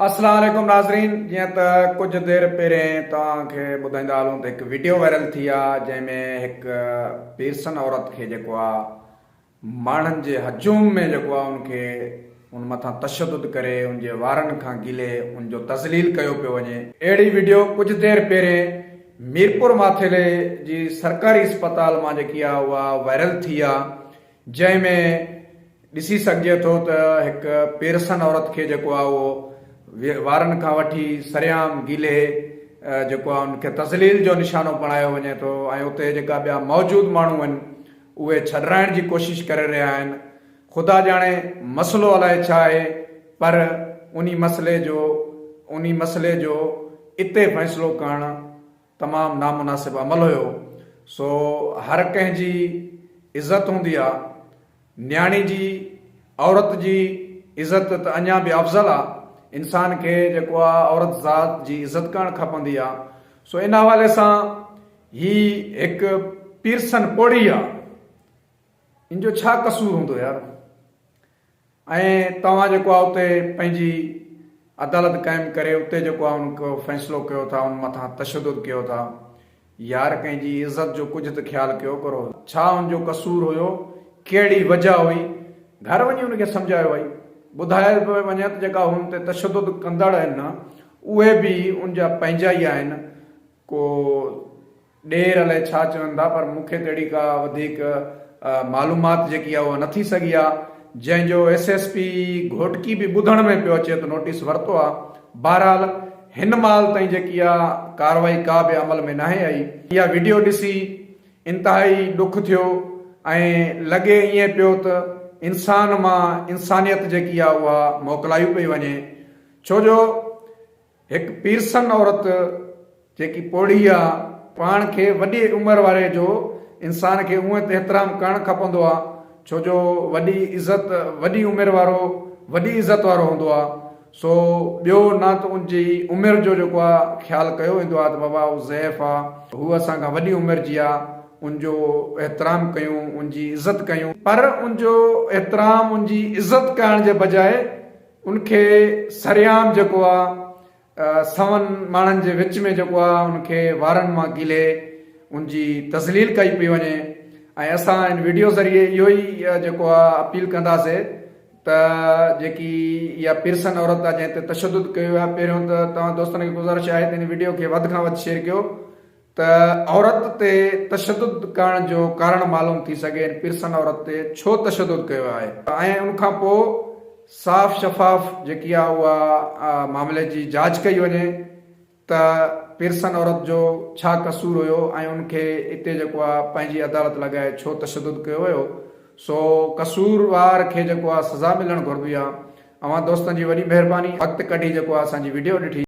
अस्सलाम वालेकुम नाज़रीन। जीअं त कुछ देर पहिरें तव्हांखे ॿुधाईंदा हलूं त हिकु वीडियो वायरल थी आहे जंहिंमें हिकु पीरसन औरत खे जेको आहे माण्हुनि जे हजूम में जेको आहे उनखे उन मथां तशदुद करे उनजे वारनि खां गिले उनजो तज़लील कयो पियो वञे। अहिड़ी वीडियो कुझु देर पहिरें मीरपुर माथेले जी सरकारी अस्पताल मां जेकी आहे उहा वायरल थी आहे, जंहिंमें ॾिसी सघिजे थो त हिकु पीरसन औरत खे जेको आहे उहो वारनि खां वठी सरेआम गीले जेको आहे उनखे तज़लील जो निशानो बणायो वञे थो ऐं उते जेका ॿिया मौजूद माण्हू आहिनि उहे छॾाइण जी कोशिश करे रहिया आहिनि। ख़ुदा ॼाणे मसइलो अलाए छा आहे, पर उन मसइले जो इते फ़ैसिलो करणु तमामु नामुनासिब अमल हुयो। सो हर कंहिंजी इज़त हूंदी आहे, न्याणी जी औरत जी इज़त त अञा बि अफ़ज़ल आहे। इंसान खे जेको आहे औरत ज़ात जी इज़त करणु खपंदी आहे। सो इन हवाले सां ही हिकु पीरसन पोड़ी आहे, इन जो छा कसूर हूंदो यार। ऐं तव्हां जेको आहे उते पंहिंजी अदालत क़ाइमु करे उते जेको आहे उनको फ़ैसिलो कयो था, उन मथां तशदुद कयो था। यार कंहिंजी इज़त जो कुझु त ख़्यालु कयो करो। छा उनजो कसूर हुयो, कहिड़ी वजह हुई, घर वञी उनखे सम्झायो वई, ॿुधाए पियो वञे त जेका हुन ते तशदुद कंदड़ आहिनि न उहे बि उनजा पंहिंजा ई आहिनि। को ॾेर अलाए छा चवनि था, पर मूंखे त अहिड़ी का वधीक मालूमात जेकी आहे उहा न थी सघी आहे, जंहिंजो SSP घोटकी बि ॿुधण में पियो अचे त नोटिस वरितो आहे। बहरहाल हिन महिल ताईं जेकी आहे कार्रवाई का बि अमल में नाहे आई। इहा वीडियो ॾिसी इंतिहाई ॾुख थियो ऐं लॻे ईअं पियो त इंसान मां इंसानियत जेकी आहे उहा मोकिलाई पई वञे। छो जो हिकु पीरसन औरत जेकी पोड़ी आहे, पाण खे वॾी उमिरि वारे जो इंसान खे उहे त एतिराम करणु खपंदो आहे, छो जो वॾी उमिरि वारो वॾी इज़त वारो हूंदो आहे। सो ॿियो न त उनजी उमिरि जो जेको आहे ख़्यालु कयो वेंदो आहे त बाबा हू ज़ैफ़ आहे, हू असांखां वॾी उमिरि जी आहे, उनजो एतिराम कयूं, उनजी इज़त कयूं। पर उनजो एतिराम उनजी इज़त करण जे बजाए उनखे सरेआम जेको आहे सवनि माण्हुनि जे विच में जेको आहे उनखे वारनि मां गिले उनजी तज़लील कई पई वञे। ऐं असां इन वीडियो ज़रिए इहो ई जेको आहे अपील कंदासीं त जेकी इहा पीरसन औरत आहे जंहिं ते तशदुद कयो आहे, पहिरियों त तव्हां दोस्तनि खे गुज़ारिश आहे त इन वीडियो खे वधि खां वधि शेयर कयो त औरत ते तशदुद करण जो कारण मालूम थी सघे पीरसन औरत ते छो तशदुद कयो आहे। ऐं उनखां पोइ साफ़ शफ़ाफ़ जेकी आहे उहा मामले जी जांच कई वञे त पीरसन औरत जो छा कसूर हुयो ऐं उनखे इते जेको आहे पंहिंजी अदालत लॻाए छो तशदुद कयो हुयो। सो कसूरवार खे जेको आहे सज़ा मिलणु घुरंदी आहे। अवां दोस्तनि जी वॾी महिरबानी, वक़्तु कढी जेको आहे असांजी वीडियो ॾिठी।